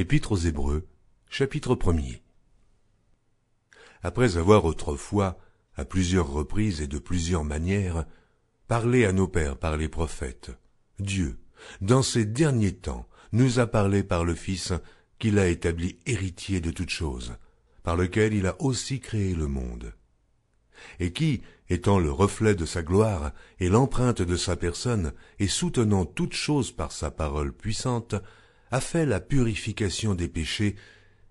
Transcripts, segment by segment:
Épître aux Hébreux, chapitre 1er. Après avoir autrefois, à plusieurs reprises et de plusieurs manières, parlé à nos pères par les prophètes, Dieu, dans ces derniers temps, nous a parlé par le Fils qu'il a établi héritier de toutes choses, par lequel il a aussi créé le monde, et qui, étant le reflet de sa gloire et l'empreinte de sa personne, et soutenant toutes choses par sa parole puissante, a fait la purification des péchés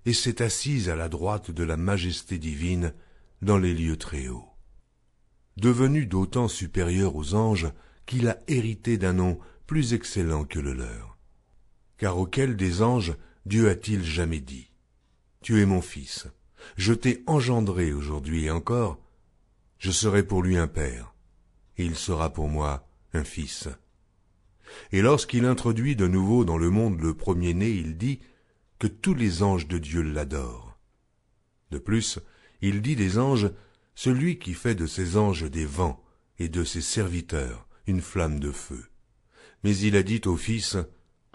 et s'est assise à la droite de la majesté divine dans les lieux très hauts. Devenu d'autant supérieur aux anges qu'il a hérité d'un nom plus excellent que le leur. Car auquel des anges Dieu a-t-il jamais dit : Tu es mon fils, je t'ai engendré aujourd'hui et encore, je serai pour lui un père, et il sera pour moi un fils. Et lorsqu'il introduit de nouveau dans le monde le premier-né, il dit que tous les anges de Dieu l'adorent. De plus, il dit des anges, celui qui fait de ses anges des vents et de ses serviteurs une flamme de feu. Mais il a dit au Fils :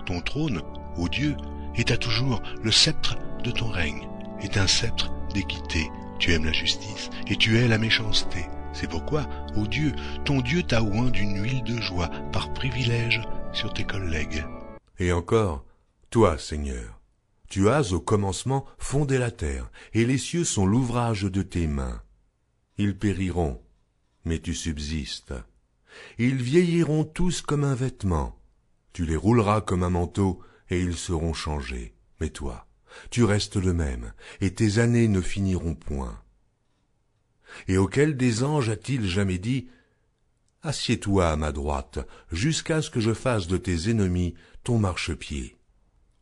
Ton trône, ô Dieu, est à toujours le sceptre de ton règne, est un sceptre d'équité. Tu aimes la justice et tu hais la méchanceté. C'est pourquoi, ô Dieu, ton Dieu t'a oint d'une huile de joie par privilège sur tes collègues. Et encore, toi, Seigneur, tu as au commencement fondé la terre, et les cieux sont l'ouvrage de tes mains. Ils périront, mais tu subsistes. Ils vieilliront tous comme un vêtement. Tu les rouleras comme un manteau, et ils seront changés. Mais toi, tu restes le même, et tes années ne finiront point. Et auquel des anges a-t-il jamais dit : Assieds-toi à ma droite, jusqu'à ce que je fasse de tes ennemis ton marchepied.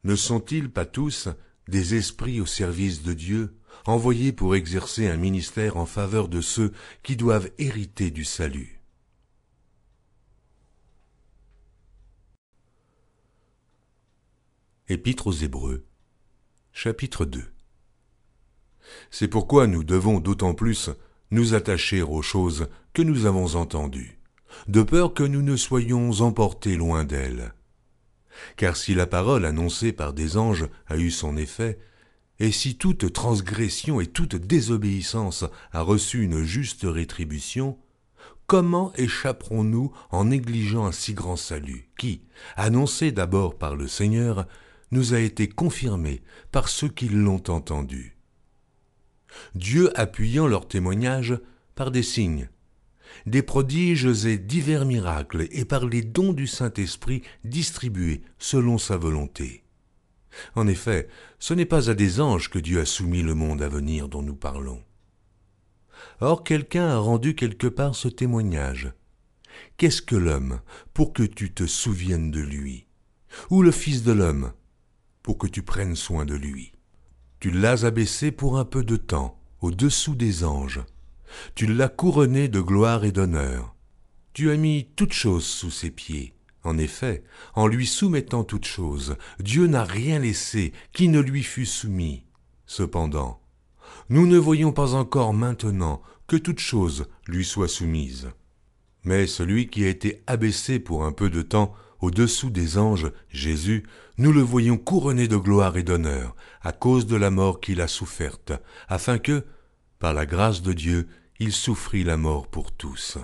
Ne sont-ils pas tous des esprits au service de Dieu, envoyés pour exercer un ministère en faveur de ceux qui doivent hériter du salut ? Épître aux Hébreux, chapitre 2. C'est pourquoi nous devons d'autant plus nous attacher aux choses que nous avons entendues, de peur que nous ne soyons emportés loin d'elles. Car si la parole annoncée par des anges a eu son effet, et si toute transgression et toute désobéissance a reçu une juste rétribution, comment échapperons-nous en négligeant un si grand salut, qui, annoncé d'abord par le Seigneur, nous a été confirmé par ceux qui l'ont entendu. Dieu appuyant leur témoignage par des signes, des prodiges et divers miracles, et par les dons du Saint-Esprit distribués selon sa volonté. En effet, ce n'est pas à des anges que Dieu a soumis le monde à venir dont nous parlons. Or quelqu'un a rendu quelque part ce témoignage. Qu'est-ce que l'homme pour que tu te souviennes de lui ? Ou le Fils de l'homme pour que tu prennes soin de lui ? Tu l'as abaissé pour un peu de temps, au-dessous des anges. Tu l'as couronné de gloire et d'honneur. Tu as mis toutes choses sous ses pieds. En effet, en lui soumettant toutes choses, Dieu n'a rien laissé qui ne lui fût soumis. Cependant, nous ne voyons pas encore maintenant que toutes choses lui soient soumises. Mais celui qui a été abaissé pour un peu de temps au-dessous des anges, Jésus, nous le voyons couronné de gloire et d'honneur, à cause de la mort qu'il a soufferte, afin que, par la grâce de Dieu, il souffrit la mort pour tous.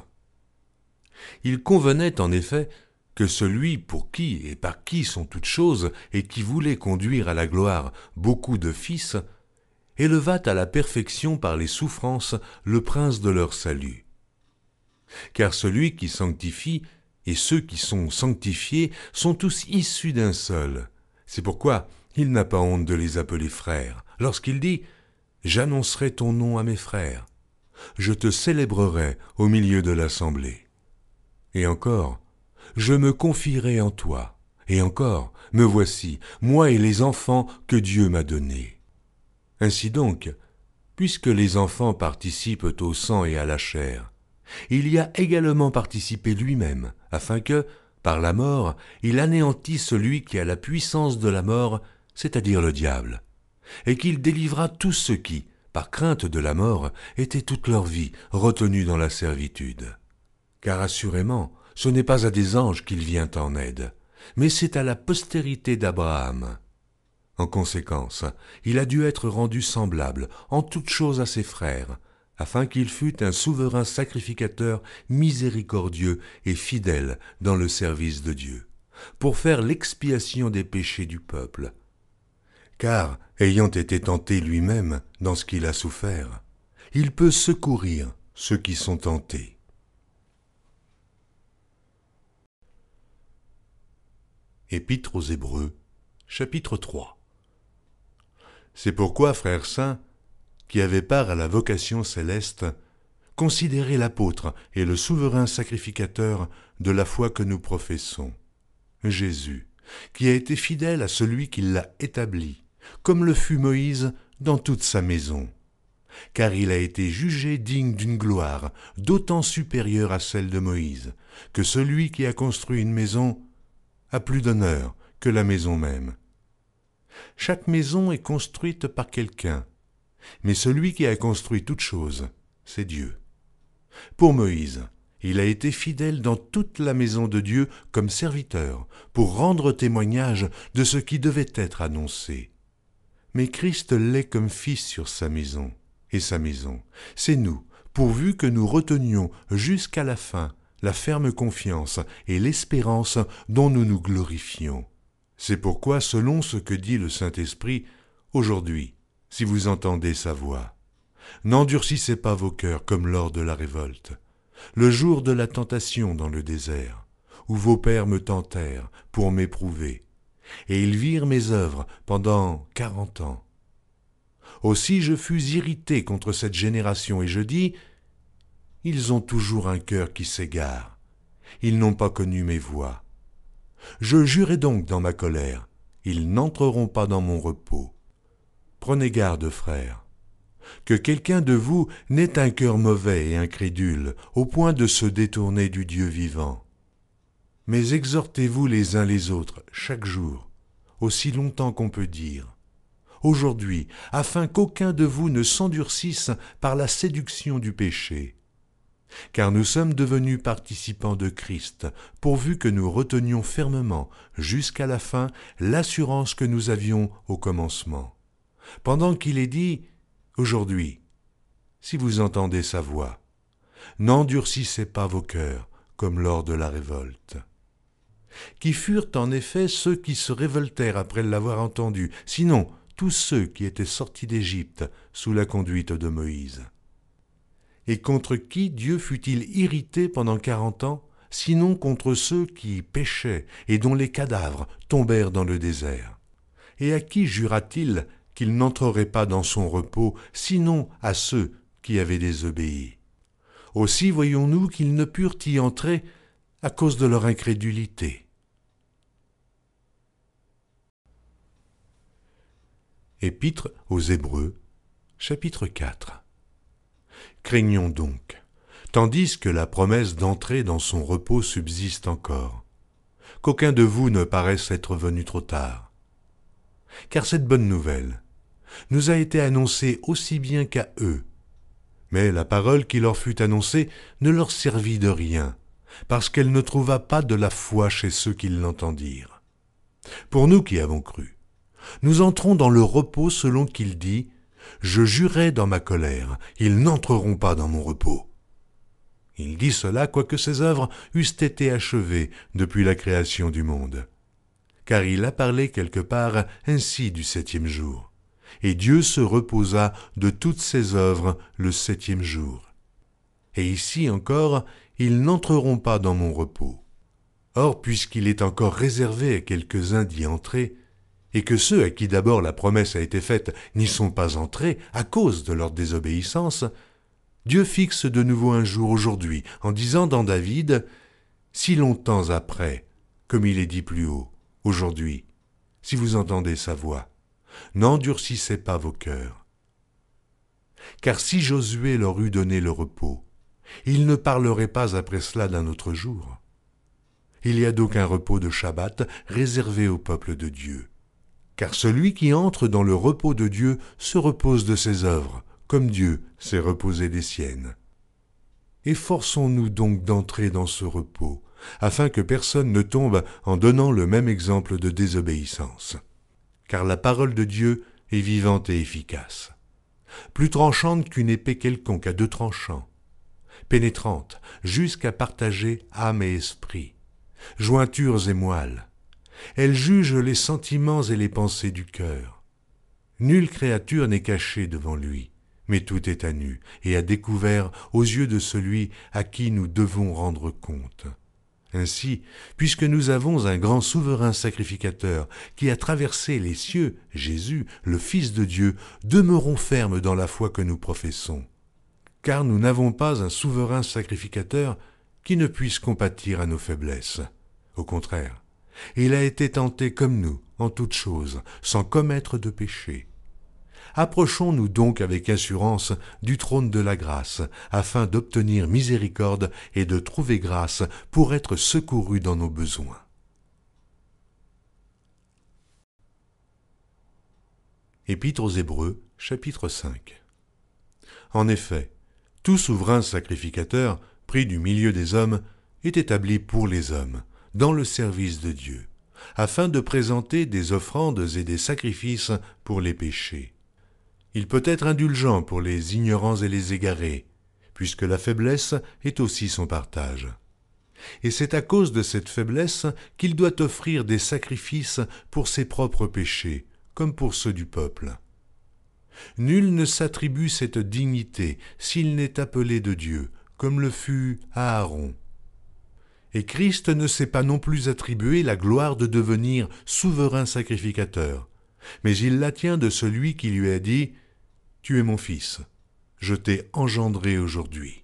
Il convenait en effet que celui pour qui et par qui sont toutes choses, et qui voulait conduire à la gloire beaucoup de fils, élevât à la perfection par les souffrances le prince de leur salut. Car celui qui sanctifie et ceux qui sont sanctifiés sont tous issus d'un seul. C'est pourquoi il n'a pas honte de les appeler frères, lorsqu'il dit « J'annoncerai ton nom à mes frères, je te célébrerai au milieu de l'assemblée. » Et encore, « Je me confierai en toi. » Et encore, « Me voici, moi et les enfants que Dieu m'a donnés. » Ainsi donc, puisque les enfants participent au sang et à la chair, il y a également participé lui-même, afin que, par la mort, il anéantisse celui qui a la puissance de la mort, c'est-à-dire le diable, et qu'il délivra tous ceux qui, par crainte de la mort, étaient toute leur vie retenus dans la servitude. Car assurément, ce n'est pas à des anges qu'il vient en aide, mais c'est à la postérité d'Abraham. En conséquence, il a dû être rendu semblable en toutes choses à ses frères, afin qu'il fût un souverain sacrificateur miséricordieux et fidèle dans le service de Dieu, pour faire l'expiation des péchés du peuple. Car, ayant été tenté lui-même dans ce qu'il a souffert, il peut secourir ceux qui sont tentés. Épître aux Hébreux, chapitre 3. C'est pourquoi, frères saints, qui avez part à la vocation céleste, considérez l'apôtre et le souverain sacrificateur de la foi que nous professons, Jésus, qui a été fidèle à celui qui l'a établi, comme le fut Moïse dans toute sa maison, car il a été jugé digne d'une gloire d'autant supérieure à celle de Moïse, que celui qui a construit une maison a plus d'honneur que la maison même. Chaque maison est construite par quelqu'un, mais celui qui a construit toute chose, c'est Dieu. Pour Moïse, il a été fidèle dans toute la maison de Dieu comme serviteur, pour rendre témoignage de ce qui devait être annoncé. Mais Christ l'est comme fils sur sa maison, et sa maison, c'est nous, pourvu que nous retenions jusqu'à la fin la ferme confiance et l'espérance dont nous nous glorifions. C'est pourquoi, selon ce que dit le Saint-Esprit, aujourd'hui, si vous entendez sa voix, n'endurcissez pas vos cœurs comme lors de la révolte, le jour de la tentation dans le désert, où vos pères me tentèrent pour m'éprouver, et ils virent mes œuvres pendant 40 ans. Aussi je fus irrité contre cette génération, et je dis, ils ont toujours un cœur qui s'égare, ils n'ont pas connu mes voies. Je jurai donc dans ma colère, ils n'entreront pas dans mon repos. Prenez garde, frères, que quelqu'un de vous n'ait un cœur mauvais et incrédule, au point de se détourner du Dieu vivant. Mais exhortez-vous les uns les autres chaque jour, aussi longtemps qu'on peut dire, aujourd'hui, afin qu'aucun de vous ne s'endurcisse par la séduction du péché. Car nous sommes devenus participants de Christ, pourvu que nous retenions fermement, jusqu'à la fin, l'assurance que nous avions au commencement. Pendant qu'il est dit, aujourd'hui, si vous entendez sa voix, n'endurcissez pas vos cœurs, comme lors de la révolte. Qui furent en effet ceux qui se révoltèrent après l'avoir entendu, sinon tous ceux qui étaient sortis d'Égypte sous la conduite de Moïse. Et contre qui Dieu fut-il irrité pendant 40 ans, sinon contre ceux qui péchaient et dont les cadavres tombèrent dans le désert? Et à qui jura-t-il qu'il n'entrerait pas dans son repos, sinon à ceux qui avaient désobéi? Aussi voyons-nous qu'ils ne purent y entrer à cause de leur incrédulité. Épître aux Hébreux, chapitre 4. Craignons donc, tandis que la promesse d'entrer dans son repos subsiste encore, qu'aucun de vous ne paraisse être venu trop tard. Car cette bonne nouvelle nous a été annoncée aussi bien qu'à eux, mais la parole qui leur fut annoncée ne leur servit de rien, parce qu'elle ne trouva pas de la foi chez ceux qui l'entendirent. Pour nous qui avons cru, nous entrons dans le repos selon qu'il dit « Je jurai dans ma colère, ils n'entreront pas dans mon repos ». Il dit cela quoique ses œuvres eussent été achevées depuis la création du monde. Car il a parlé quelque part ainsi du 7e jour. Et Dieu se reposa de toutes ses œuvres le 7e jour. Et ici encore, ils n'entreront pas dans mon repos. Or, puisqu'il est encore réservé à quelques-uns d'y entrer, et que ceux à qui d'abord la promesse a été faite n'y sont pas entrés à cause de leur désobéissance, Dieu fixe de nouveau un jour aujourd'hui, en disant dans David, « Si longtemps après, comme il est dit plus haut, aujourd'hui, si vous entendez sa voix, n'endurcissez pas vos cœurs. Car si Josué leur eût donné le repos, il ne parlerait pas après cela d'un autre jour. Il y a donc un repos de Shabbat réservé au peuple de Dieu. Car celui qui entre dans le repos de Dieu se repose de ses œuvres, comme Dieu s'est reposé des siennes. Efforçons-nous donc d'entrer dans ce repos, afin que personne ne tombe en donnant le même exemple de désobéissance. car la parole de Dieu est vivante et efficace, plus tranchante qu'une épée quelconque à 2 tranchants, pénétrante jusqu'à partager âme et esprit, jointures et moelles. Elle juge les sentiments et les pensées du cœur. Nulle créature n'est cachée devant lui, mais tout est à nu et à découvert aux yeux de celui à qui nous devons rendre compte. Ainsi, puisque nous avons un grand souverain sacrificateur qui a traversé les cieux, Jésus, le Fils de Dieu, demeurons fermes dans la foi que nous professons. Car nous n'avons pas un souverain sacrificateur qui ne puisse compatir à nos faiblesses. Au contraire, il a été tenté comme nous, en toutes choses, sans commettre de péché. Approchons-nous donc avec assurance du trône de la grâce, afin d'obtenir miséricorde et de trouver grâce pour être secourus dans nos besoins. Épître aux Hébreux, chapitre 5. En effet, tout souverain sacrificateur, pris du milieu des hommes, est établi pour les hommes, dans le service de Dieu, afin de présenter des offrandes et des sacrifices pour les péchés. Il peut être indulgent pour les ignorants et les égarés, puisque la faiblesse est aussi son partage. Et c'est à cause de cette faiblesse qu'il doit offrir des sacrifices pour ses propres péchés, comme pour ceux du peuple. Nul ne s'attribue cette dignité s'il n'est appelé de Dieu, comme le fut Aaron. Et Christ ne s'est pas non plus attribué la gloire de devenir souverain sacrificateur, mais il la tient de celui qui lui a dit « Tu es mon fils, je t'ai engendré aujourd'hui ».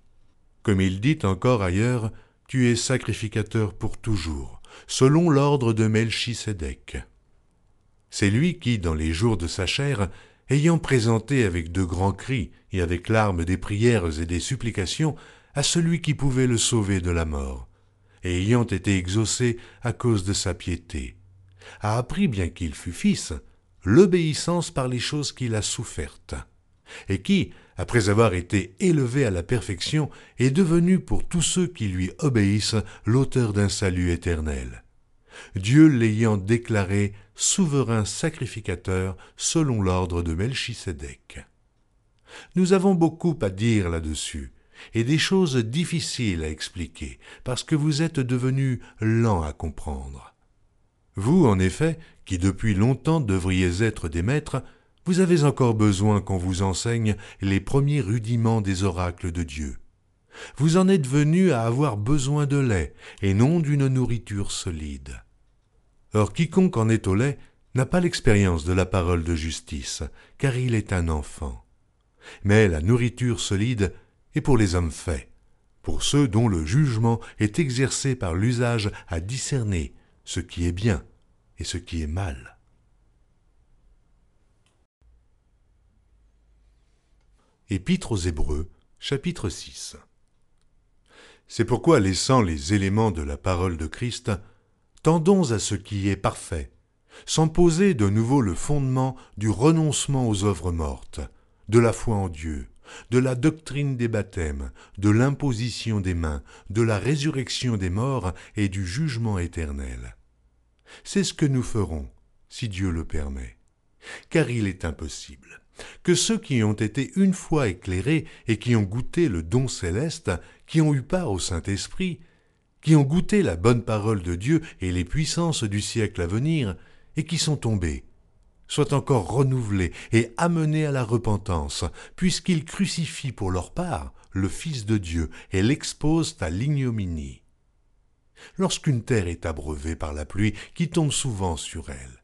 Comme il dit encore ailleurs « Tu es sacrificateur pour toujours, selon l'ordre de Melchisédek ». C'est lui qui, dans les jours de sa chair, ayant présenté avec de grands cris et avec larmes des prières et des supplications à celui qui pouvait le sauver de la mort, et ayant été exaucé à cause de sa piété, a appris, bien qu'il fût fils, l'obéissance par les choses qu'il a souffertes, et qui, après avoir été élevé à la perfection, est devenu pour tous ceux qui lui obéissent l'auteur d'un salut éternel. Dieu l'ayant déclaré souverain sacrificateur selon l'ordre de Melchisédek. Nous avons beaucoup à dire là-dessus, et des choses difficiles à expliquer, parce que vous êtes devenus lents à comprendre. Vous, en effet, qui depuis longtemps devriez être des maîtres, vous avez encore besoin qu'on vous enseigne les premiers rudiments des oracles de Dieu. Vous en êtes venus à avoir besoin de lait, et non d'une nourriture solide. Or quiconque en est au lait n'a pas l'expérience de la parole de justice, car il est un enfant. Mais la nourriture solide est pour les hommes faits, pour ceux dont le jugement est exercé par l'usage à discerner ce qui est bien et ce qui est mal. Épître aux Hébreux, chapitre 6. C'est pourquoi, laissant les éléments de la parole de Christ, tendons à ce qui est parfait, sans poser de nouveau le fondement du renoncement aux œuvres mortes, de la foi en Dieu, de la doctrine des baptêmes, de l'imposition des mains, de la résurrection des morts et du jugement éternel. C'est ce que nous ferons, si Dieu le permet, car il est impossible que ceux qui ont été une fois éclairés et qui ont goûté le don céleste, qui ont eu part au Saint-Esprit, qui ont goûté la bonne parole de Dieu et les puissances du siècle à venir, et qui sont tombés, soient encore renouvelés et amenés à la repentance, puisqu'ils crucifient pour leur part le Fils de Dieu et l'exposent à l'ignominie. Lorsqu'une terre est abreuvée par la pluie qui tombe souvent sur elle,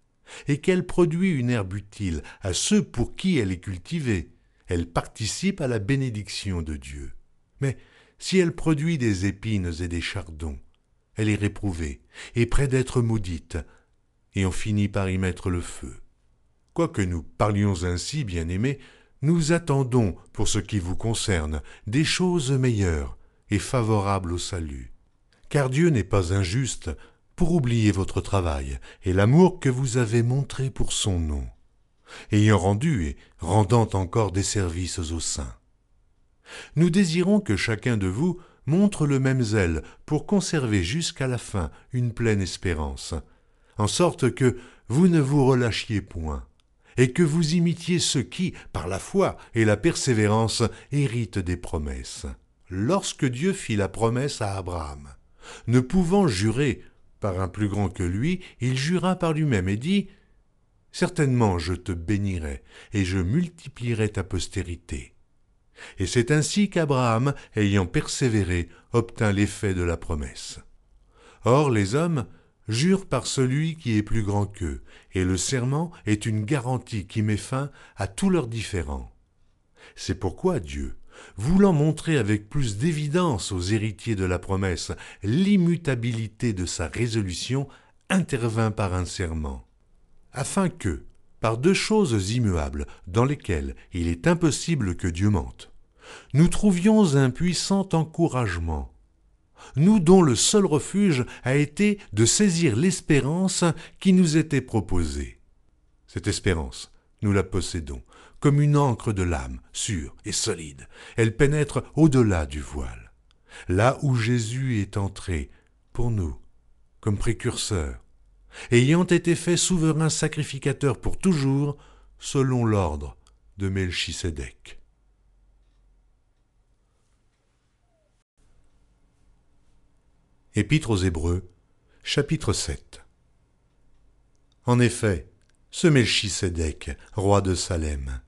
et qu'elle produit une herbe utile à ceux pour qui elle est cultivée, elle participe à la bénédiction de Dieu. Mais si elle produit des épines et des chardons, elle est réprouvée et près d'être maudite, et on finit par y mettre le feu. Quoique nous parlions ainsi, bien-aimés, nous attendons, pour ce qui vous concerne, des choses meilleures et favorables au salut. Car Dieu n'est pas injuste pour oublier votre travail et l'amour que vous avez montré pour son nom, ayant rendu et rendant encore des services aux saints. Nous désirons que chacun de vous montre le même zèle pour conserver jusqu'à la fin une pleine espérance, en sorte que vous ne vous relâchiez point, et que vous imitiez ceux qui, par la foi et la persévérance, héritent des promesses. Lorsque Dieu fit la promesse à Abraham, ne pouvant jurer par un plus grand que lui, il jura par lui-même et dit « Certainement je te bénirai, et je multiplierai ta postérité. » Et c'est ainsi qu'Abraham, ayant persévéré, obtint l'effet de la promesse. Or les hommes jurent par celui qui est plus grand qu'eux, et le serment est une garantie qui met fin à tous leurs différends. C'est pourquoi Dieu, voulant montrer avec plus d'évidence aux héritiers de la promesse l'immutabilité de sa résolution, intervint par un serment, afin que, par deux choses immuables dans lesquelles il est impossible que Dieu mente, nous trouvions un puissant encouragement, nous dont le seul refuge a été de saisir l'espérance qui nous était proposée. Cette espérance, nous la possédons, comme une ancre de l'âme, sûre et solide. Elle pénètre au-delà du voile, là où Jésus est entré, pour nous, comme précurseur, ayant été fait souverain sacrificateur pour toujours, selon l'ordre de Melchisédek. Épître aux Hébreux, chapitre 7. En effet, ce Melchisédek, roi de Salem,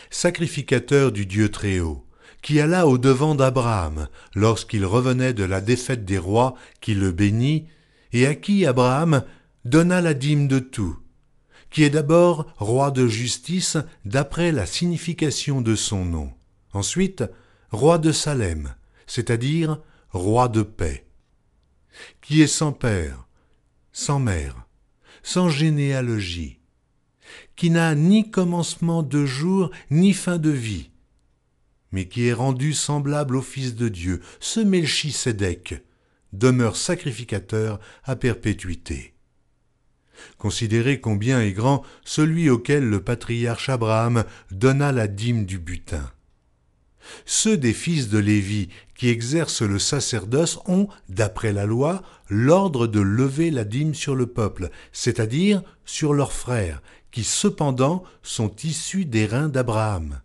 sacrificateur du Dieu Très-Haut, qui alla au-devant d'Abraham lorsqu'il revenait de la défaite des rois, qui le bénit, et à qui Abraham donna la dîme de tout, qui est d'abord roi de justice d'après la signification de son nom, ensuite roi de Salem, c'est-à-dire roi de paix, qui est sans père, sans mère, sans généalogie, qui n'a ni commencement de jour ni fin de vie, mais qui est rendu semblable au Fils de Dieu, ce Melchisédek, demeure sacrificateur à perpétuité. Considérez combien est grand celui auquel le patriarche Abraham donna la dîme du butin. Ceux des fils de Lévi qui exercent le sacerdoce ont, d'après la loi, l'ordre de lever la dîme sur le peuple, c'est-à-dire sur leurs frères, qui cependant sont issus des reins d'Abraham.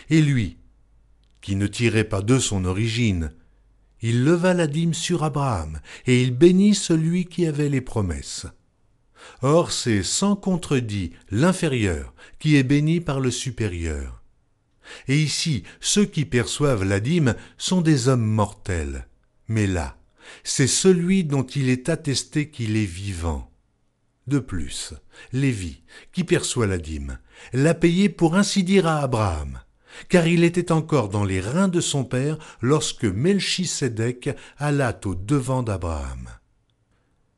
Et lui, qui ne tirait pas d'eux son origine, il leva la dîme sur Abraham, et il bénit celui qui avait les promesses. Or c'est sans contredit l'inférieur qui est béni par le supérieur. Et ici, ceux qui perçoivent la dîme sont des hommes mortels. Mais là, c'est celui dont il est attesté qu'il est vivant. De plus, Lévi, qui perçoit la dîme, l'a payée pour ainsi dire à Abraham, car il était encore dans les reins de son père lorsque Melchisédek alla au-devant d'Abraham.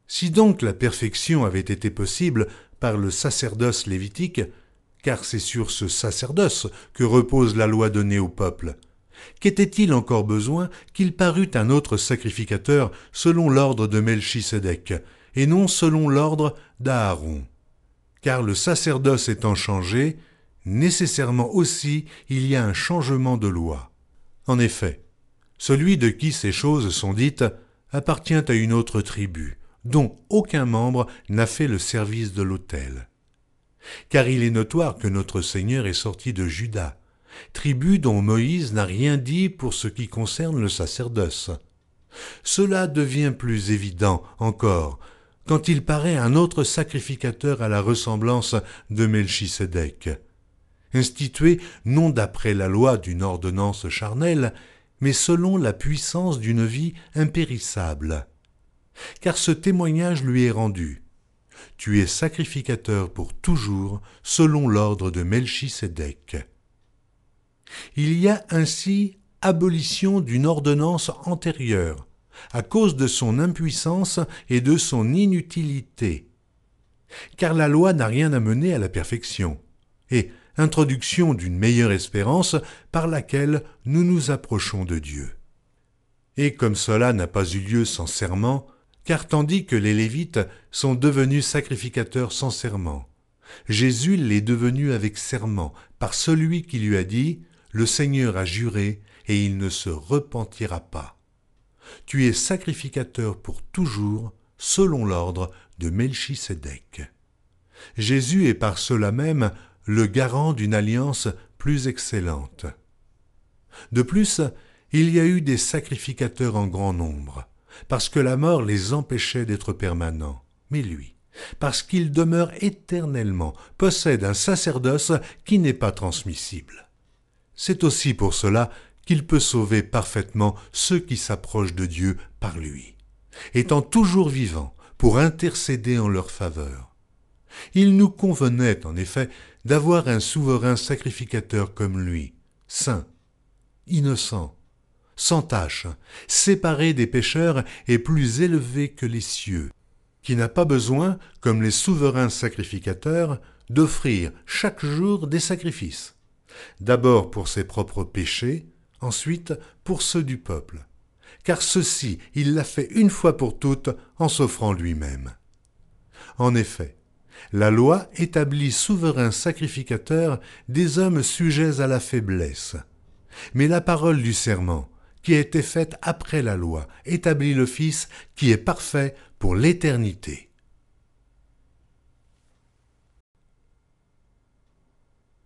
Si donc la perfection avait été possible par le sacerdoce lévitique, car c'est sur ce sacerdoce que repose la loi donnée au peuple, qu'était-il encore besoin qu'il parût un autre sacrificateur selon l'ordre de Melchisédek, et non selon l'ordre d'Aaron? Car le sacerdoce étant changé, nécessairement aussi il y a un changement de loi. En effet, celui de qui ces choses sont dites appartient à une autre tribu, dont aucun membre n'a fait le service de l'autel. Car il est notoire que notre Seigneur est sorti de Juda, tribu dont Moïse n'a rien dit pour ce qui concerne le sacerdoce. Cela devient plus évident encore quand il paraît un autre sacrificateur à la ressemblance de Melchisédek, institué non d'après la loi d'une ordonnance charnelle, mais selon la puissance d'une vie impérissable. Car ce témoignage lui est rendu. Tu es sacrificateur pour toujours, selon l'ordre de Melchisédek. Il y a ainsi abolition d'une ordonnance antérieure, à cause de son impuissance et de son inutilité. Car la loi n'a rien amené à la perfection, et introduction d'une meilleure espérance par laquelle nous nous approchons de Dieu. Et comme cela n'a pas eu lieu sans serment, car tandis que les Lévites sont devenus sacrificateurs sans serment, Jésus l'est devenu avec serment, par celui qui lui a dit « Le Seigneur a juré, et il ne se repentira pas. Tu es sacrificateur pour toujours, selon l'ordre de Melchisédek. » Jésus est par cela même le garant d'une alliance plus excellente. De plus, il y a eu des sacrificateurs en grand nombre, parce que la mort les empêchait d'être permanents. Mais lui, parce qu'il demeure éternellement, possède un sacerdoce qui n'est pas transmissible. C'est aussi pour cela qu'il peut sauver parfaitement ceux qui s'approchent de Dieu par lui, étant toujours vivant pour intercéder en leur faveur. Il nous convenait, en effet, d'avoir un souverain sacrificateur comme lui, saint, innocent, sans tache, séparé des pécheurs et plus élevé que les cieux, qui n'a pas besoin, comme les souverains sacrificateurs, d'offrir chaque jour des sacrifices, d'abord pour ses propres péchés, ensuite pour ceux du peuple, car ceci il l'a fait une fois pour toutes en s'offrant lui-même. En effet, la loi établit souverains sacrificateurs des hommes sujets à la faiblesse, mais la parole du serment, qui a été faite après la loi, établit le Fils qui est parfait pour l'éternité.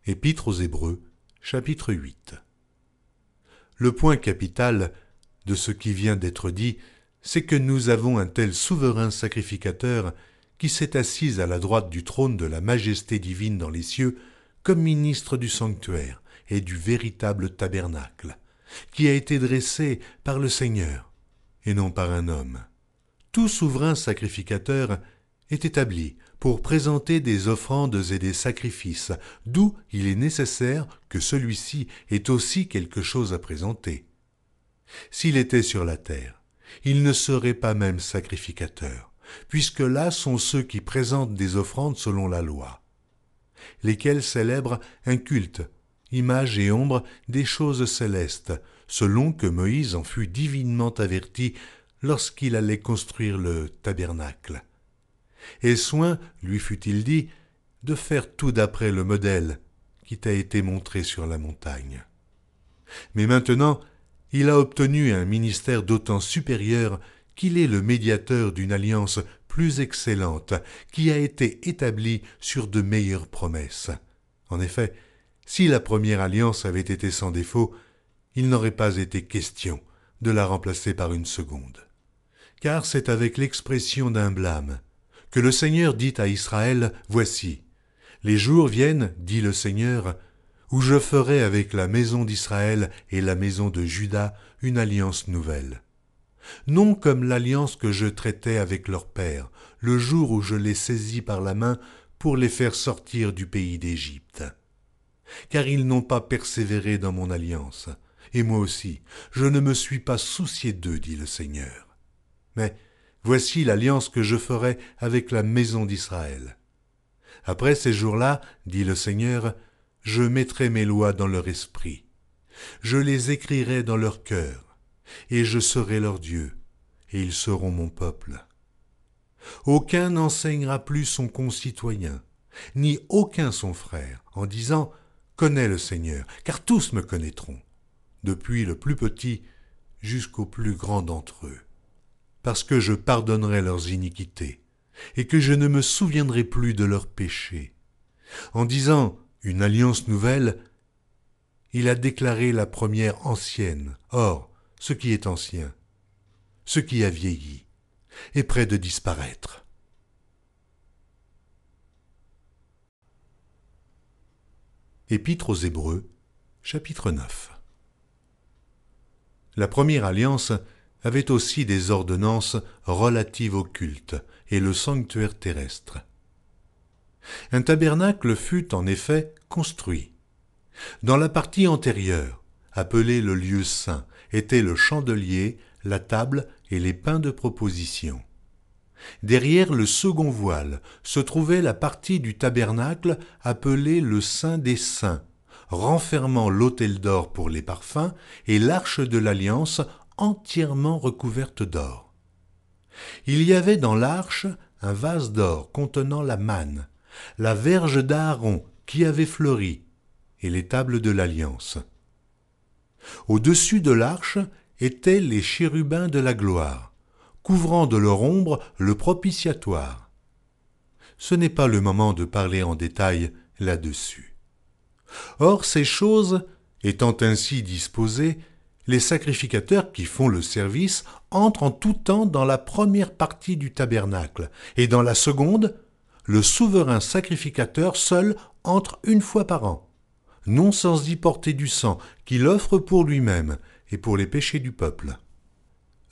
Épître aux Hébreux, chapitre 8. Le point capital de ce qui vient d'être dit, c'est que nous avons un tel souverain sacrificateur qui s'est assis à la droite du trône de la majesté divine dans les cieux, comme ministre du sanctuaire et du véritable tabernacle, qui a été dressé par le Seigneur, et non par un homme. Tout souverain sacrificateur est établi pour présenter des offrandes et des sacrifices, d'où il est nécessaire que celui-ci ait aussi quelque chose à présenter. S'il était sur la terre, il ne serait pas même sacrificateur, puisque là sont ceux qui présentent des offrandes selon la loi, lesquels célèbrent un culte, image et ombre des choses célestes, selon que Moïse en fut divinement averti lorsqu'il allait construire le tabernacle. Et soin, lui fut-il dit, de faire tout d'après le modèle qui t'a été montré sur la montagne. Mais maintenant, il a obtenu un ministère d'autant supérieur qu'il est le médiateur d'une alliance plus excellente, qui a été établie sur de meilleures promesses. En effet, si la première alliance avait été sans défaut, il n'aurait pas été question de la remplacer par une seconde. Car c'est avec l'expression d'un blâme que le Seigneur dit à Israël, « Voici, les jours viennent, dit le Seigneur, où je ferai avec la maison d'Israël et la maison de Juda une alliance nouvelle. Non comme l'alliance que je traitais avec leur père, le jour où je les saisis par la main pour les faire sortir du pays d'Égypte. Car ils n'ont pas persévéré dans mon alliance, et moi aussi, je ne me suis pas soucié d'eux, dit le Seigneur. Mais voici l'alliance que je ferai avec la maison d'Israël. Après ces jours-là, dit le Seigneur, je mettrai mes lois dans leur esprit. Je les écrirai dans leur cœur, et je serai leur Dieu, et ils seront mon peuple. Aucun n'enseignera plus son concitoyen, ni aucun son frère, en disant « Connais le Seigneur », car tous me connaîtront, depuis le plus petit jusqu'au plus grand d'entre eux, parce que je pardonnerai leurs iniquités, et que je ne me souviendrai plus de leurs péchés. En disant « une alliance nouvelle », il a déclaré la première ancienne. Or, ce qui est ancien, ce qui a vieilli, est près de disparaître. Épître aux Hébreux, chapitre 9. La première alliance avait aussi des ordonnances relatives au culte et le sanctuaire terrestre. Un tabernacle fut en effet construit. Dans la partie antérieure, appelée le lieu saint, étaient le chandelier, la table et les pains de proposition. Derrière le second voile se trouvait la partie du tabernacle appelée le Saint des Saints, renfermant l'autel d'or pour les parfums et l'arche de l'Alliance entièrement recouverte d'or. Il y avait dans l'arche un vase d'or contenant la manne, la verge d'Aaron qui avait fleuri, et les tables de l'Alliance. Au-dessus de l'arche étaient les chérubins de la gloire, couvrant de leur ombre le propitiatoire. ce n'est pas le moment de parler en détail là-dessus. Or, ces choses étant ainsi disposées, les sacrificateurs qui font le service entrent en tout temps dans la première partie du tabernacle, et dans la seconde, le souverain sacrificateur seul entre une fois par an, non sans y porter du sang qu'il offre pour lui-même et pour les péchés du peuple.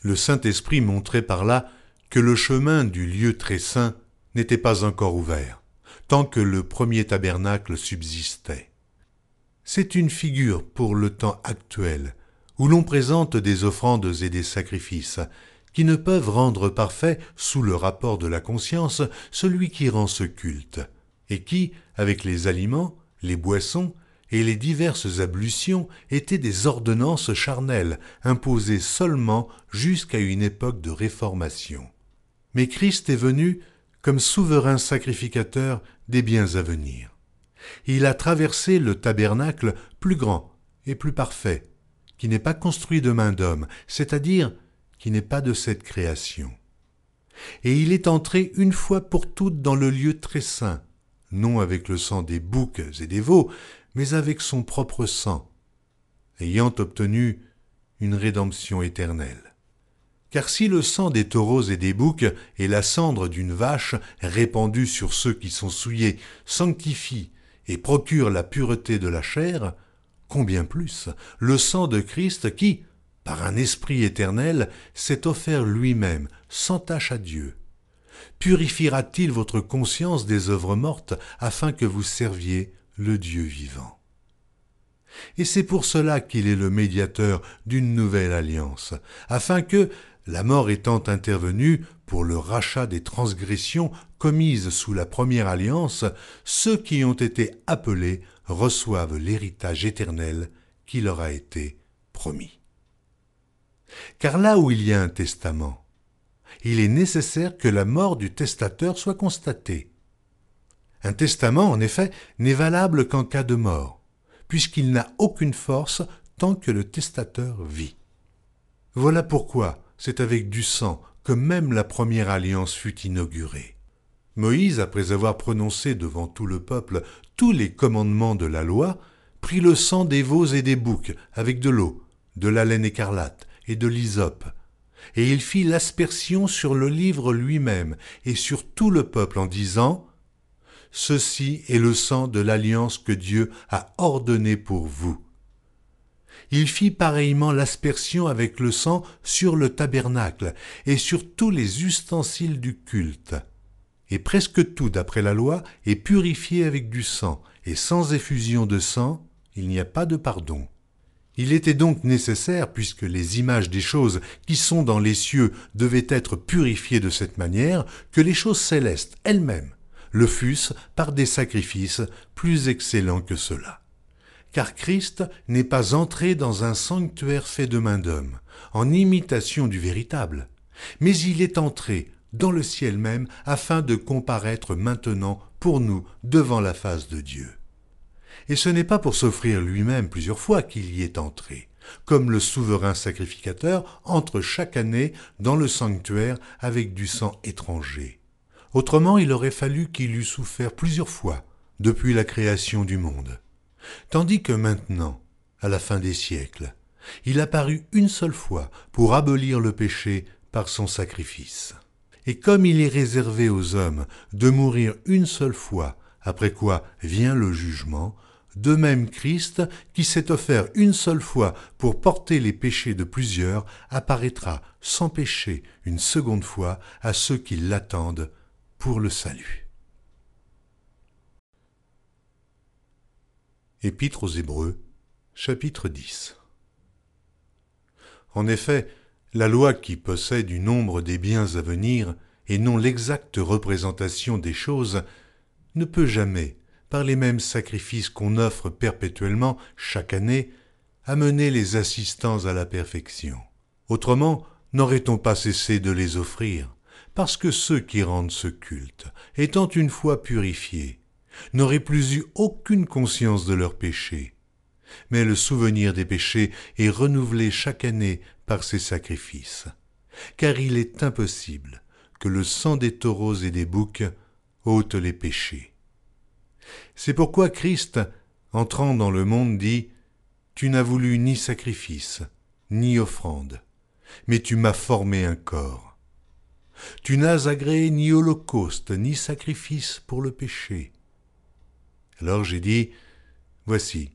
Le Saint-Esprit montrait par là que le chemin du lieu très saint n'était pas encore ouvert, tant que le premier tabernacle subsistait. C'est une figure pour le temps actuel, où l'on présente des offrandes et des sacrifices, qui ne peuvent rendre parfait, sous le rapport de la conscience, celui qui rend ce culte, et qui, avec les aliments, les boissons et les diverses ablutions, étaient des ordonnances charnelles, imposées seulement jusqu'à une époque de réformation. Mais Christ est venu comme souverain sacrificateur des biens à venir. Il a traversé le tabernacle plus grand et plus parfait, qui n'est pas construit de main d'homme, c'est-à-dire qui n'est pas de cette création. Et il est entré une fois pour toutes dans le lieu très saint, non avec le sang des boucs et des veaux, mais avec son propre sang, ayant obtenu une rédemption éternelle. Car si le sang des taureaux et des boucs et la cendre d'une vache répandue sur ceux qui sont souillés sanctifient et procurent la pureté de la chair, combien plus le sang de Christ qui, par un esprit éternel, s'est offert lui-même sans tache à Dieu. Purifiera-t-il votre conscience des œuvres mortes afin que vous serviez le Dieu vivant? Et c'est pour cela qu'il est le médiateur d'une nouvelle alliance, afin que, la mort étant intervenue pour le rachat des transgressions commises sous la première alliance, ceux qui ont été appelés reçoivent l'héritage éternel qui leur a été promis. Car là où il y a un testament, il est nécessaire que la mort du testateur soit constatée. Un testament, en effet, n'est valable qu'en cas de mort, puisqu'il n'a aucune force tant que le testateur vit. Voilà pourquoi c'est avec du sang que même la première alliance fut inaugurée. Moïse, après avoir prononcé devant tout le peuple tous les commandements de la loi, prit le sang des veaux et des boucs avec de l'eau, de la laine écarlate et de l'hysope, et il fit l'aspersion sur le livre lui-même et sur tout le peuple en disant « Ceci est le sang de l'alliance que Dieu a ordonné pour vous. » Il fit pareillement l'aspersion avec le sang sur le tabernacle et sur tous les ustensiles du culte. Et presque tout, d'après la loi, est purifié avec du sang, et sans effusion de sang, il n'y a pas de pardon. Il était donc nécessaire, puisque les images des choses qui sont dans les cieux devaient être purifiées de cette manière, que les choses célestes elles-mêmes le fussent par des sacrifices plus excellents que ceux-là. Car Christ n'est pas entré dans un sanctuaire fait de main d'homme, en imitation du véritable, mais il est entré dans le ciel même afin de comparaître maintenant pour nous devant la face de Dieu. Et ce n'est pas pour s'offrir lui-même plusieurs fois qu'il y est entré, comme le souverain sacrificateur entre chaque année dans le sanctuaire avec du sang étranger. Autrement, il aurait fallu qu'il eût souffert plusieurs fois depuis la création du monde. Tandis que maintenant, à la fin des siècles, il apparut une seule fois pour abolir le péché par son sacrifice. Et comme il est réservé aux hommes de mourir une seule fois, après quoi vient le jugement, de même Christ, qui s'est offert une seule fois pour porter les péchés de plusieurs, apparaîtra sans péché une seconde fois à ceux qui l'attendent pour le salut. Épître aux Hébreux, chapitre 10. En effet, la loi qui possède du nombre des biens à venir et non l'exacte représentation des choses ne peut jamais, par les mêmes sacrifices qu'on offre perpétuellement chaque année, amener les assistants à la perfection. Autrement, n'aurait-on pas cessé de les offrir, parce que ceux qui rendent ce culte, étant une fois purifiés, n'auraient plus eu aucune conscience de leurs péchés. Mais le souvenir des péchés est renouvelé chaque année par ces sacrifices, car il est impossible que le sang des taureaux et des boucs ôte les péchés. C'est pourquoi Christ, entrant dans le monde, dit « Tu n'as voulu ni sacrifice, ni offrande, mais tu m'as formé un corps. Tu n'as agréé ni holocauste, ni sacrifice pour le péché. » Alors j'ai dit « Voici,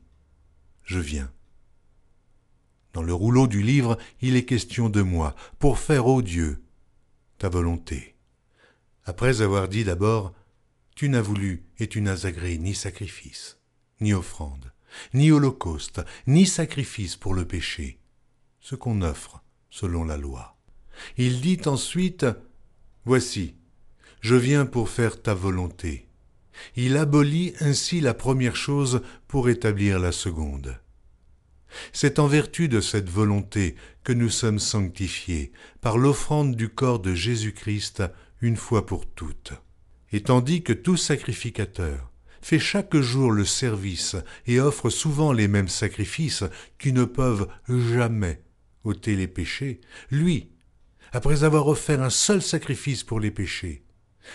je viens. » Dans le rouleau du livre, il est question de moi, pour faire, ô Dieu, ta volonté. Après avoir dit d'abord, tu n'as voulu et tu n'as agréé ni sacrifice, ni offrande, ni holocauste, ni sacrifice pour le péché, ce qu'on offre selon la loi. Il dit ensuite, voici, je viens pour faire ta volonté. Il abolit ainsi la première chose pour établir la seconde. C'est en vertu de cette volonté que nous sommes sanctifiés par l'offrande du corps de Jésus-Christ une fois pour toutes. Et tandis que tout sacrificateur fait chaque jour le service et offre souvent les mêmes sacrifices qui ne peuvent jamais ôter les péchés, lui, après avoir offert un seul sacrifice pour les péchés,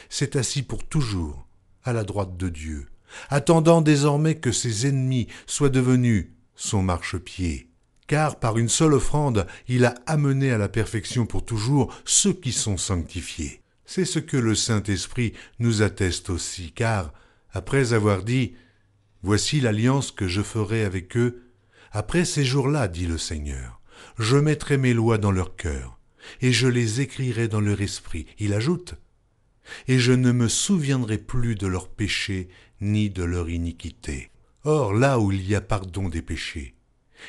s'est assis pour toujours à la droite de Dieu, attendant désormais que ses ennemis soient devenus son marchepied, car par une seule offrande, il a amené à la perfection pour toujours ceux qui sont sanctifiés. C'est ce que le Saint-Esprit nous atteste aussi, car, après avoir dit « Voici l'alliance que je ferai avec eux, après ces jours-là, dit le Seigneur, je mettrai mes lois dans leur cœur, et je les écrirai dans leur esprit. » Il ajoute « Et je ne me souviendrai plus de leurs péchés ni de leur iniquité. » Or, là où il y a pardon des péchés,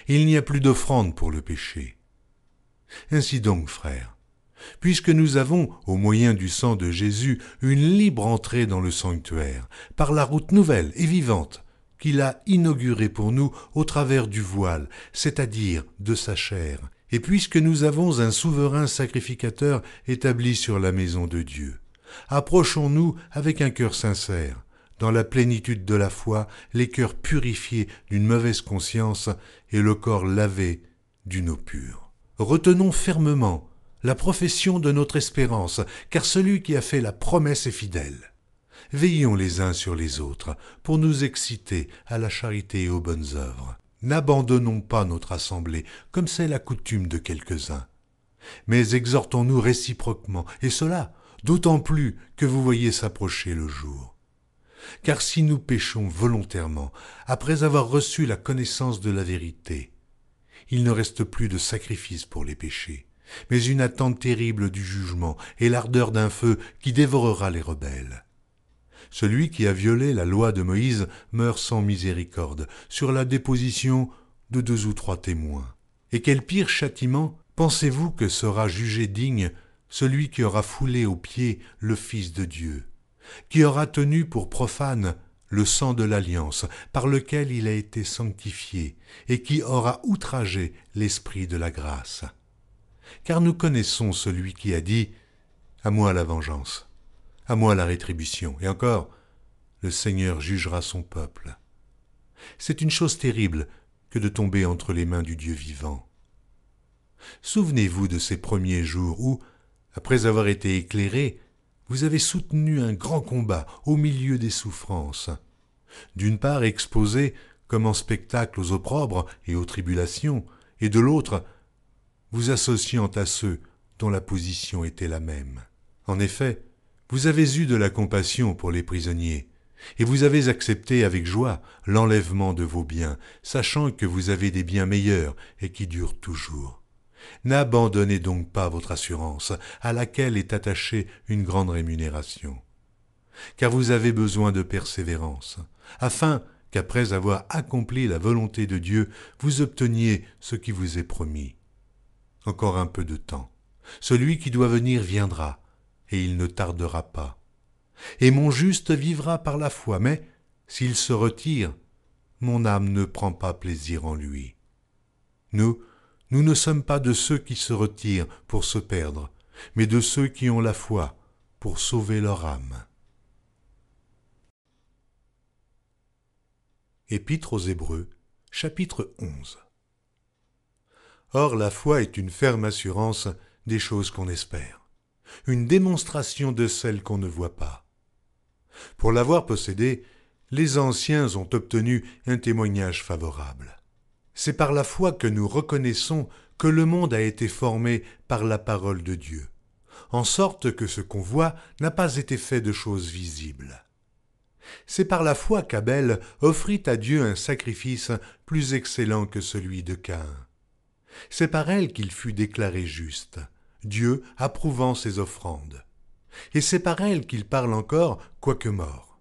il n'y a plus d'offrande pour le péché. Ainsi donc, frères, puisque nous avons, au moyen du sang de Jésus, une libre entrée dans le sanctuaire, par la route nouvelle et vivante qu'il a inaugurée pour nous au travers du voile, c'est-à-dire de sa chair, et puisque nous avons un souverain sacrificateur établi sur la maison de Dieu, approchons-nous avec un cœur sincère, dans la plénitude de la foi, les cœurs purifiés d'une mauvaise conscience et le corps lavé d'une eau pure. Retenons fermement la profession de notre espérance, car celui qui a fait la promesse est fidèle. Veillons les uns sur les autres pour nous exciter à la charité et aux bonnes œuvres. N'abandonnons pas notre assemblée, comme c'est la coutume de quelques-uns, mais exhortons-nous réciproquement, et cela d'autant plus que vous voyez s'approcher le jour. Car si nous péchons volontairement, après avoir reçu la connaissance de la vérité, il ne reste plus de sacrifice pour les péchés, mais une attente terrible du jugement et l'ardeur d'un feu qui dévorera les rebelles. Celui qui a violé la loi de Moïse meurt sans miséricorde, sur la déposition de 2 ou 3 témoins. Et quel pire châtiment pensez-vous que sera jugé digne celui qui aura foulé aux pieds le Fils de Dieu, qui aura tenu pour profane le sang de l'alliance par lequel il a été sanctifié et qui aura outragé l'esprit de la grâce. Car nous connaissons celui qui a dit « À moi la vengeance, à moi la rétribution » et encore « Le Seigneur jugera son peuple ». C'est une chose terrible que de tomber entre les mains du Dieu vivant. Souvenez-vous de ces premiers jours où, après avoir été éclairés, vous avez soutenu un grand combat au milieu des souffrances. D'une part exposé comme en spectacle aux opprobres et aux tribulations, et de l'autre, vous associant à ceux dont la position était la même. En effet, vous avez eu de la compassion pour les prisonniers, et vous avez accepté avec joie l'enlèvement de vos biens, sachant que vous avez des biens meilleurs et qui durent toujours. N'abandonnez donc pas votre assurance, à laquelle est attachée une grande rémunération. Car vous avez besoin de persévérance, afin qu'après avoir accompli la volonté de Dieu, vous obteniez ce qui vous est promis. Encore un peu de temps. Celui qui doit venir viendra, et il ne tardera pas. Et mon juste vivra par la foi, mais s'il se retire, mon âme ne prend pas plaisir en lui. Nous ne sommes pas de ceux qui se retirent pour se perdre, mais de ceux qui ont la foi pour sauver leur âme. Épître aux Hébreux, chapitre 11. Or la foi est une ferme assurance des choses qu'on espère, une démonstration de celles qu'on ne voit pas. Pour l'avoir possédé, les anciens ont obtenu un témoignage favorable. C'est par la foi que nous reconnaissons que le monde a été formé par la parole de Dieu, en sorte que ce qu'on voit n'a pas été fait de choses visibles. C'est par la foi qu'Abel offrit à Dieu un sacrifice plus excellent que celui de Caïn. C'est par elle qu'il fut déclaré juste, Dieu approuvant ses offrandes. Et c'est par elle qu'il parle encore, quoique mort.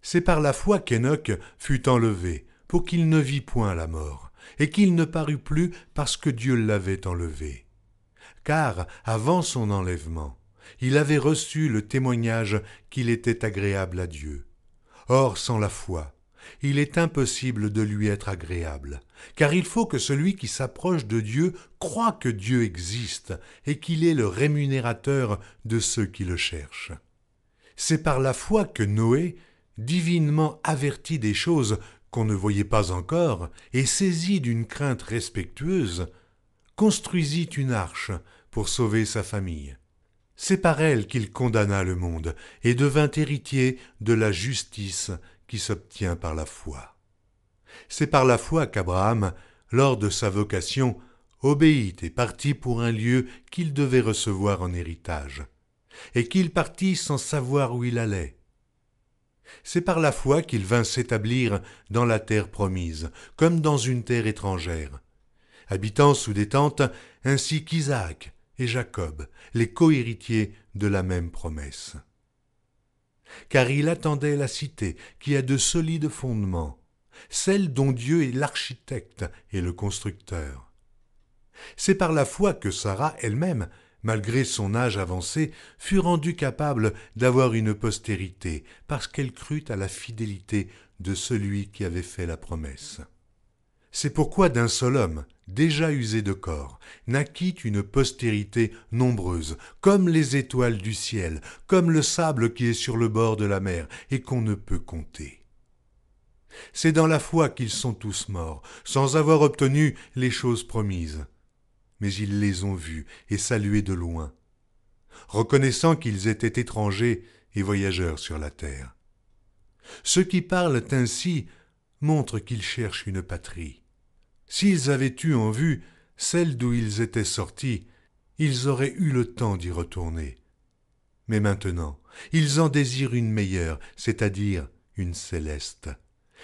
C'est par la foi qu'Enoch fut enlevé, pour qu'il ne vît point la mort, et qu'il ne parut plus parce que Dieu l'avait enlevé. Car, avant son enlèvement, il avait reçu le témoignage qu'il était agréable à Dieu. Or, sans la foi, il est impossible de lui être agréable, car il faut que celui qui s'approche de Dieu croie que Dieu existe et qu'il est le rémunérateur de ceux qui le cherchent. C'est par la foi que Noé, divinement averti des choses qu'on ne voyait pas encore et saisi d'une crainte respectueuse, construisit une arche pour sauver sa famille. C'est par elle qu'il condamna le monde et devint héritier de la justice qui s'obtient par la foi. C'est par la foi qu'Abraham, lors de sa vocation, obéit et partit pour un lieu qu'il devait recevoir en héritage, et qu'il partit sans savoir où il allait. C'est par la foi qu'il vint s'établir dans la terre promise, comme dans une terre étrangère, habitant sous des tentes, ainsi qu'Isaac et Jacob, les co-héritiers de la même promesse. Car il attendait la cité qui a de solides fondements, celle dont Dieu est l'architecte et le constructeur. C'est par la foi que Sarah elle-même, malgré son âge avancé, fut rendue capable d'avoir une postérité, parce qu'elle crut à la fidélité de celui qui avait fait la promesse. C'est pourquoi d'un seul homme, déjà usé de corps, naquit une postérité nombreuse, comme les étoiles du ciel, comme le sable qui est sur le bord de la mer, et qu'on ne peut compter. C'est dans la foi qu'ils sont tous morts, sans avoir obtenu les choses promises. Mais ils les ont vus et salués de loin, reconnaissant qu'ils étaient étrangers et voyageurs sur la terre. Ceux qui parlent ainsi montrent qu'ils cherchent une patrie. S'ils avaient eu en vue celle d'où ils étaient sortis, ils auraient eu le temps d'y retourner. Mais maintenant, ils en désirent une meilleure, c'est-à-dire une céleste.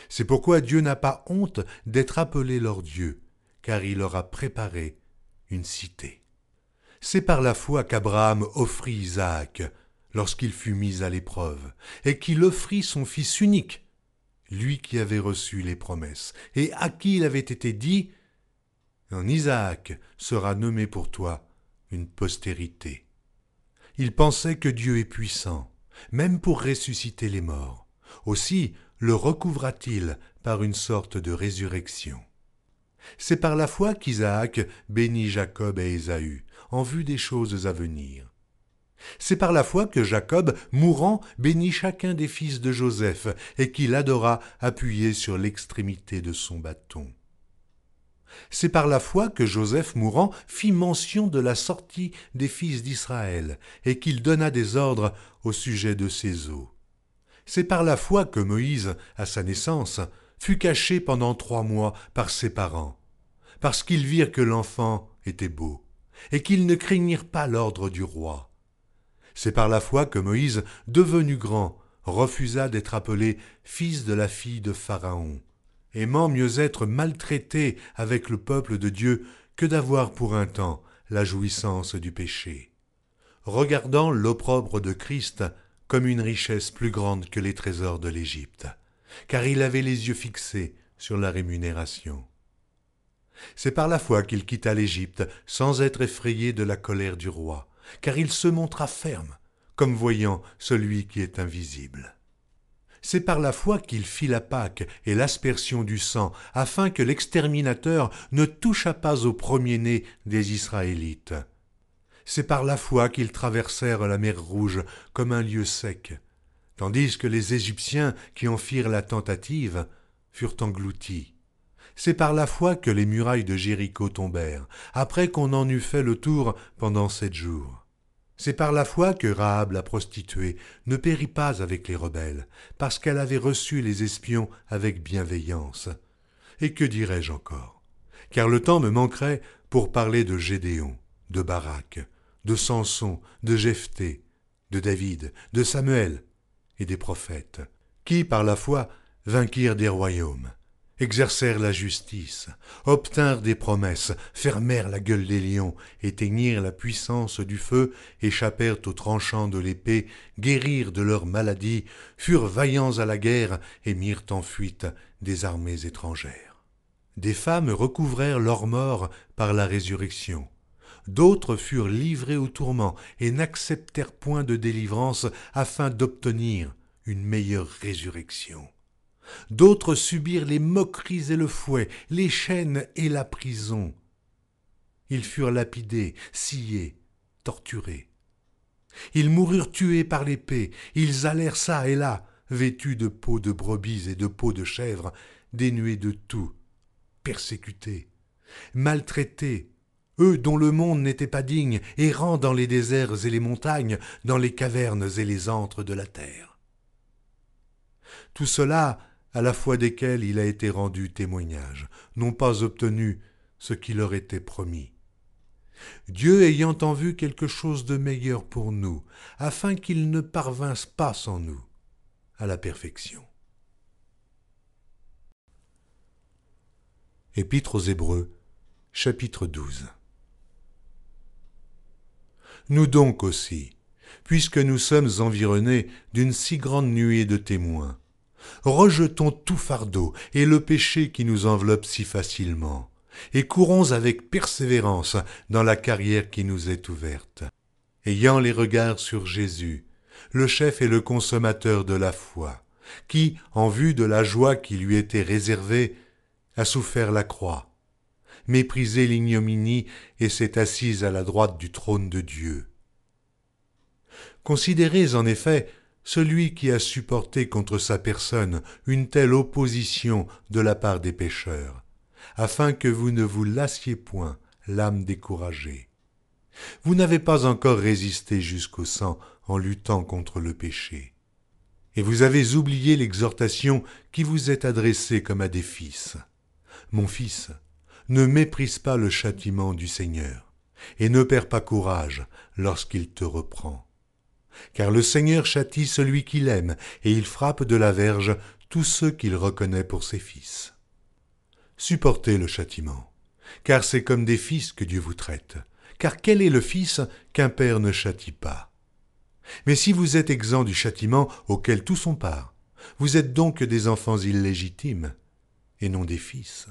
C'est pourquoi Dieu n'a pas honte d'être appelé leur Dieu, car il leur a préparé une cité. C'est par la foi qu'Abraham offrit Isaac lorsqu'il fut mis à l'épreuve, et qu'il offrit son fils unique, lui qui avait reçu les promesses, et à qui il avait été dit « En Isaac sera nommé pour toi une postérité ». Il pensait que Dieu est puissant, même pour ressusciter les morts. Aussi le recouvra-t-il par une sorte de résurrection. C'est par la foi qu'Isaac bénit Jacob et Ésaü, en vue des choses à venir. C'est par la foi que Jacob, mourant, bénit chacun des fils de Joseph, et qu'il adora appuyé sur l'extrémité de son bâton. C'est par la foi que Joseph, mourant, fit mention de la sortie des fils d'Israël, et qu'il donna des ordres au sujet de ses os. C'est par la foi que Moïse, à sa naissance, fut caché pendant 3 mois par ses parents, parce qu'ils virent que l'enfant était beau, et qu'ils ne craignirent pas l'ordre du roi. C'est par la foi que Moïse, devenu grand, refusa d'être appelé fils de la fille de Pharaon, aimant mieux être maltraité avec le peuple de Dieu que d'avoir pour un temps la jouissance du péché, regardant l'opprobre de Christ comme une richesse plus grande que les trésors de l'Égypte, car il avait les yeux fixés sur la rémunération. C'est par la foi qu'il quitta l'Égypte sans être effrayé de la colère du roi, car il se montra ferme, comme voyant celui qui est invisible. C'est par la foi qu'il fit la Pâque et l'aspersion du sang, afin que l'exterminateur ne touchât pas au premier-né des Israélites. C'est par la foi qu'ils traversèrent la mer Rouge comme un lieu sec, tandis que les Égyptiens qui en firent la tentative furent engloutis. C'est par la foi que les murailles de Jéricho tombèrent, après qu'on en eut fait le tour pendant 7 jours. C'est par la foi que Rahab la prostituée ne périt pas avec les rebelles, parce qu'elle avait reçu les espions avec bienveillance. Et que dirais-je encore? Car le temps me manquerait pour parler de Gédéon, de Barak, de Samson, de Jephthé, de David, de Samuel et des prophètes, qui, par la foi, vainquirent des royaumes, exercèrent la justice, obtinrent des promesses, fermèrent la gueule des lions, éteignirent la puissance du feu, échappèrent aux tranchants de l'épée, guérirent de leurs maladies, furent vaillants à la guerre et mirent en fuite des armées étrangères. Des femmes recouvrèrent leur mort par la résurrection. D'autres furent livrées au tourment et n'acceptèrent point de délivrance afin d'obtenir une meilleure résurrection. D'autres subirent les moqueries et le fouet, les chaînes et la prison. Ils furent lapidés, sciés, torturés. Ils moururent tués par l'épée, ils allèrent çà et là, vêtus de peaux de brebis et de peaux de chèvres, dénués de tout, persécutés, maltraités, eux dont le monde n'était pas digne, errant dans les déserts et les montagnes, dans les cavernes et les antres de la terre. Tout cela, à la foi desquels il a été rendu témoignage, n'ont pas obtenu ce qui leur était promis. Dieu ayant en vue quelque chose de meilleur pour nous, afin qu'ils ne parvinssent pas sans nous à la perfection. Épître aux Hébreux, chapitre 12. Nous donc aussi, puisque nous sommes environnés d'une si grande nuée de témoins, rejetons tout fardeau et le péché qui nous enveloppe si facilement, et courons avec persévérance dans la carrière qui nous est ouverte, ayant les regards sur Jésus, le chef et le consommateur de la foi, qui, en vue de la joie qui lui était réservée, a souffert la croix, méprisé l'ignominie et s'est assise à la droite du trône de Dieu. Considérez en effet celui qui a supporté contre sa personne une telle opposition de la part des pécheurs, afin que vous ne vous lassiez point, l'âme découragée. Vous n'avez pas encore résisté jusqu'au sang en luttant contre le péché. Et vous avez oublié l'exhortation qui vous est adressée comme à des fils. Mon fils, ne méprise pas le châtiment du Seigneur, et ne perds pas courage lorsqu'il te reprend. Car le Seigneur châtie celui qu'il aime, et il frappe de la verge tous ceux qu'il reconnaît pour ses fils. Supportez le châtiment, car c'est comme des fils que Dieu vous traite. Car quel est le fils qu'un père ne châtie pas? Mais si vous êtes exempts du châtiment auquel tous ont part, vous êtes donc des enfants illégitimes, et non des fils.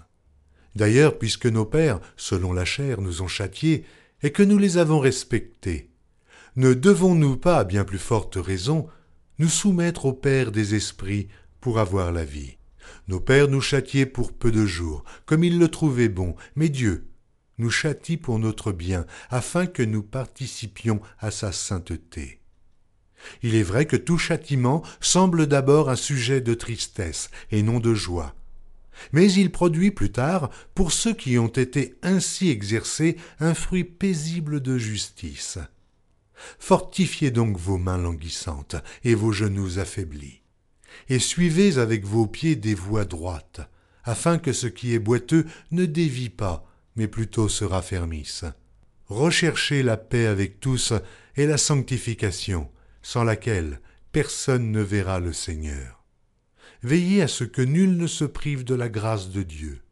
D'ailleurs, puisque nos pères, selon la chair, nous ont châtiés, et que nous les avons respectés, ne devons-nous pas, à bien plus forte raison, nous soumettre au Père des esprits pour avoir la vie? Nos pères nous châtiaient pour peu de jours, comme ils le trouvaient bon, mais Dieu nous châtie pour notre bien, afin que nous participions à sa sainteté. Il est vrai que tout châtiment semble d'abord un sujet de tristesse et non de joie, mais il produit plus tard, pour ceux qui ont été ainsi exercés, un fruit paisible de justice. Fortifiez donc vos mains languissantes et vos genoux affaiblis, et suivez avec vos pieds des voies droites, afin que ce qui est boiteux ne dévie pas, mais plutôt se raffermisse. Recherchez la paix avec tous et la sanctification, sans laquelle personne ne verra le Seigneur. Veillez à ce que nul ne se prive de la grâce de Dieu,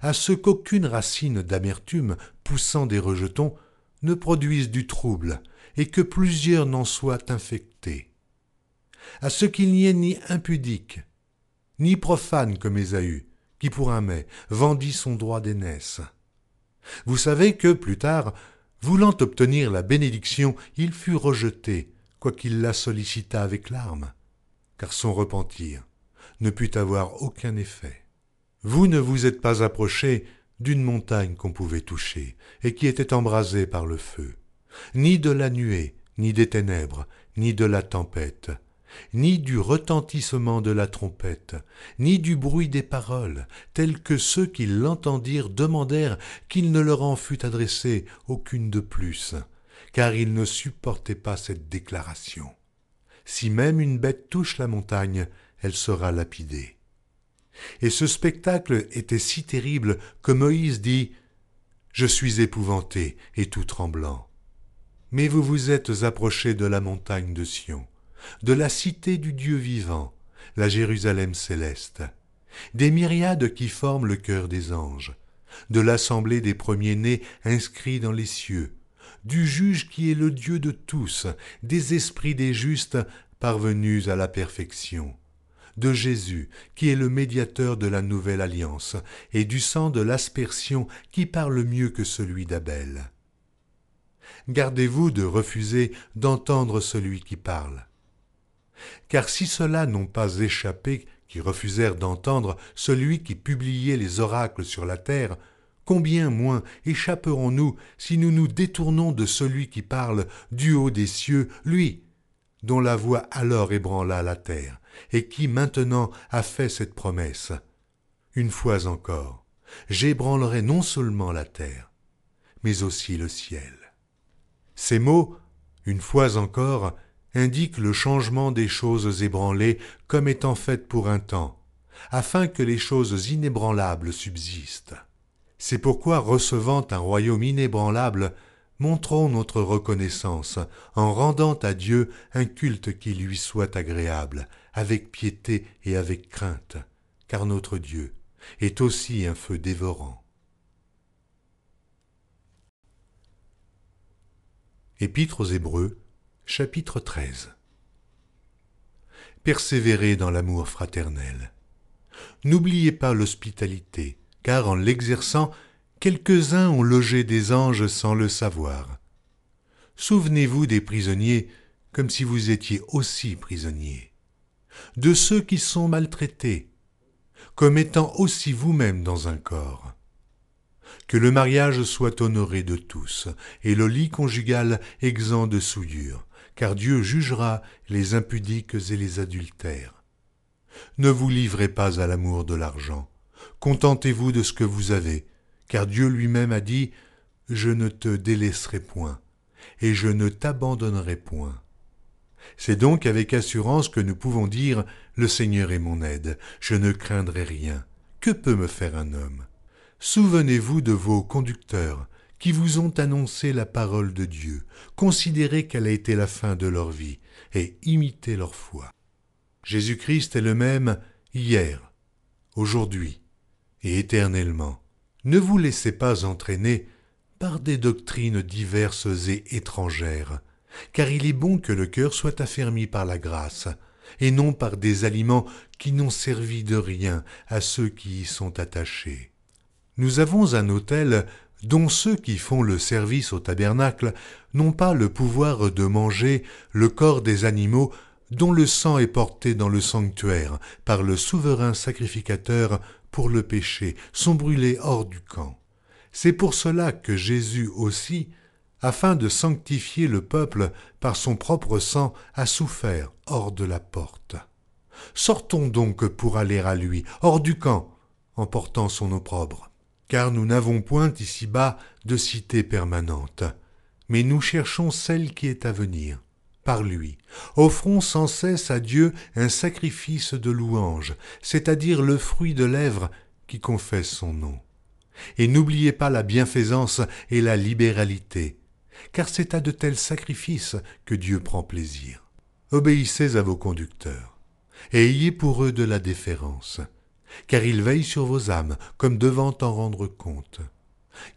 à ce qu'aucune racine d'amertume poussant des rejetons ne produise du trouble, et que plusieurs n'en soient infectés, à ce qu'il n'y ait ni impudique, ni profane comme Ésaü, qui pour un mets vendit son droit d'aînesse. Vous savez que, plus tard, voulant obtenir la bénédiction, il fut rejeté, quoiqu'il la sollicitât avec larmes, car son repentir ne put avoir aucun effet. Vous ne vous êtes pas approché d'une montagne qu'on pouvait toucher, et qui était embrasée par le feu, ni de la nuée, ni des ténèbres, ni de la tempête, ni du retentissement de la trompette, ni du bruit des paroles, tels que ceux qui l'entendirent demandèrent qu'il ne leur en fût adressé aucune de plus, car ils ne supportaient pas cette déclaration. Si même une bête touche la montagne, elle sera lapidée. Et ce spectacle était si terrible que Moïse dit « Je suis épouvanté et tout tremblant. » Mais vous vous êtes approchés de la montagne de Sion, de la cité du Dieu vivant, la Jérusalem céleste, des myriades qui forment le cœur des anges, de l'assemblée des premiers-nés inscrits dans les cieux, du juge qui est le Dieu de tous, des esprits des justes parvenus à la perfection, de Jésus qui est le médiateur de la nouvelle alliance, et du sang de l'aspersion qui parle mieux que celui d'Abel. Gardez-vous de refuser d'entendre celui qui parle. Car si ceux-là n'ont pas échappé, qui refusèrent d'entendre celui qui publiait les oracles sur la terre, combien moins échapperons-nous si nous nous détournons de celui qui parle du haut des cieux, lui, dont la voix alors ébranla la terre, et qui maintenant a fait cette promesse. Une fois encore, j'ébranlerai non seulement la terre, mais aussi le ciel. Ces mots, une fois encore, indiquent le changement des choses ébranlées comme étant faites pour un temps, afin que les choses inébranlables subsistent. C'est pourquoi, recevant un royaume inébranlable, montrons notre reconnaissance en rendant à Dieu un culte qui lui soit agréable, avec piété et avec crainte, car notre Dieu est aussi un feu dévorant. Épître aux Hébreux, chapitre 13. Persévérez dans l'amour fraternel. N'oubliez pas l'hospitalité, car en l'exerçant, quelques-uns ont logé des anges sans le savoir. Souvenez-vous des prisonniers comme si vous étiez aussi prisonniers, de ceux qui sont maltraités, comme étant aussi vous-même dans un corps. Que le mariage soit honoré de tous, et le lit conjugal exempt de souillure, car Dieu jugera les impudiques et les adultères. Ne vous livrez pas à l'amour de l'argent, contentez-vous de ce que vous avez, car Dieu lui-même a dit « Je ne te délaisserai point, et je ne t'abandonnerai point ». C'est donc avec assurance que nous pouvons dire « Le Seigneur est mon aide, je ne craindrai rien. Que peut me faire un homme ?» Souvenez-vous de vos conducteurs qui vous ont annoncé la parole de Dieu, considérez quelle a été la fin de leur vie et imitez leur foi. Jésus-Christ est le même hier, aujourd'hui et éternellement. Ne vous laissez pas entraîner par des doctrines diverses et étrangères, car il est bon que le cœur soit affermi par la grâce, et non par des aliments qui n'ont servi de rien à ceux qui y sont attachés. Nous avons un autel dont ceux qui font le service au tabernacle n'ont pas le pouvoir de manger le corps des animaux dont le sang est porté dans le sanctuaire par le souverain sacrificateur pour le péché, sont brûlés hors du camp. C'est pour cela que Jésus aussi, afin de sanctifier le peuple par son propre sang, a souffert hors de la porte. Sortons donc pour aller à lui, hors du camp, en portant son opprobre. Car nous n'avons point ici-bas de cité permanente, mais nous cherchons celle qui est à venir. Par lui, offrons sans cesse à Dieu un sacrifice de louange, c'est-à-dire le fruit de lèvres qui confesse son nom. Et n'oubliez pas la bienfaisance et la libéralité, car c'est à de tels sacrifices que Dieu prend plaisir. Obéissez à vos conducteurs, et ayez pour eux de la déférence, car ils veillent sur vos âmes, comme devant en rendre compte.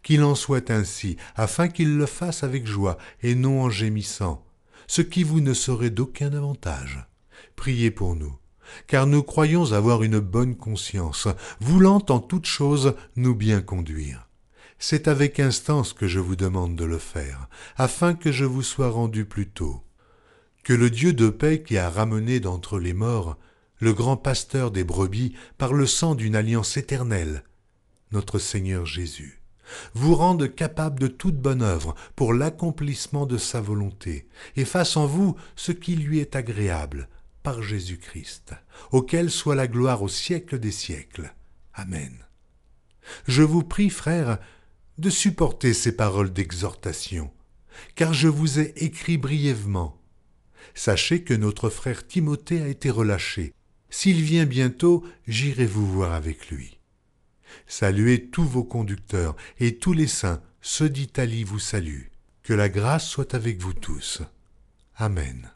Qu'il en soit ainsi, afin qu'ils le fassent avec joie, et non en gémissant, ce qui vous ne serait d'aucun avantage. Priez pour nous, car nous croyons avoir une bonne conscience, voulant en toutes choses nous bien conduire. C'est avec instance que je vous demande de le faire, afin que je vous sois rendu plus tôt. Que le Dieu de paix qui a ramené d'entre les morts le grand pasteur des brebis par le sang d'une alliance éternelle, notre Seigneur Jésus, vous rende capable de toute bonne œuvre pour l'accomplissement de sa volonté, et fasse en vous ce qui lui est agréable, par Jésus-Christ, auquel soit la gloire au siècle des siècles. Amen. Je vous prie, frères, de supporter ces paroles d'exhortation, car je vous ai écrit brièvement. Sachez que notre frère Timothée a été relâché. S'il vient bientôt, j'irai vous voir avec lui. Saluez tous vos conducteurs, et tous les saints, ceux d'Italie vous saluent. Que la grâce soit avec vous tous. Amen.